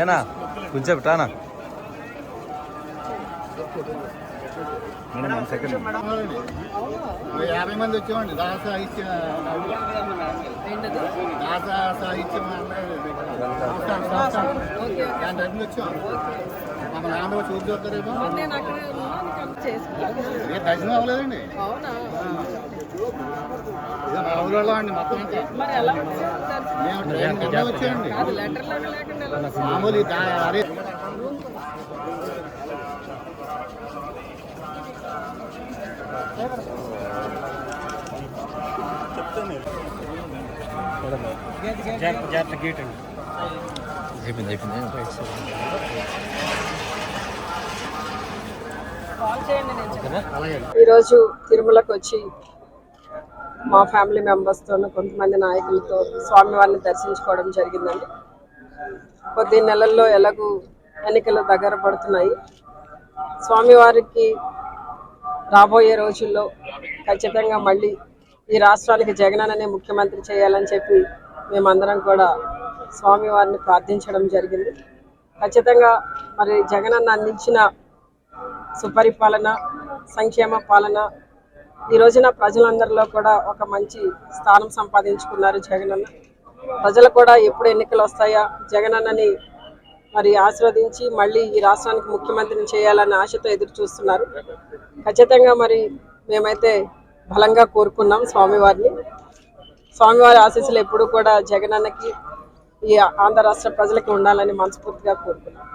ఏనా కొంచెం రానా madam 1 second 50 మంది వచ్చామండి దాస సాహిత్య వచ్చాం మన నాన్న చూసి చూస్తారేమో దర్శనం అవ్వలేదండి మా ఊళ్ళో అండి మొత్తం మేము ట్రైన్ కింద వచ్చామండి మామూలు అదే గేట్ అండి చెప్పింది ఈరోజు తిరుమలకు వచ్చి మా ఫ్యామిలీ మెంబర్స్తో కొంతమంది నాయకులతో స్వామివారిని దర్శించుకోవడం జరిగిందండి. కొద్ది నెలల్లో ఎలాగూ ఎన్నికలు దగ్గర పడుతున్నాయి. స్వామివారికి రాబోయే రోజుల్లో ఖచ్చితంగా మళ్ళీ ఈ రాష్ట్రానికి జగనన్ననే ముఖ్యమంత్రి చేయాలని చెప్పి మేమందరం కూడా స్వామివారిని ప్రార్థించడం జరిగింది. ఖచ్చితంగా మరి జగనన్న అందించిన సుపరిపాలన, సంక్షేమ పాలన ఈ రోజున ప్రజలందరిలో కూడా ఒక మంచి స్థానం సంపాదించుకున్నారు జగనన్న. ప్రజలు కూడా ఎప్పుడు ఎన్నికలు వస్తాయా జగనన్నని మరి ఆశీర్వదించి మళ్ళీ ఈ రాష్ట్రానికి ముఖ్యమంత్రిని చేయాలన్న ఆశతో ఎదురు చూస్తున్నారు. ఖచ్చితంగా మరి మేమైతే బలంగా కోరుకున్నాం స్వామివారిని. స్వామివారి ఆశీస్సులు ఎప్పుడు కూడా జగనన్నకి ఈ ఆంధ్ర రాష్ట్ర ప్రజలకి ఉండాలని మనస్ఫూర్తిగా కోరుకున్నాం.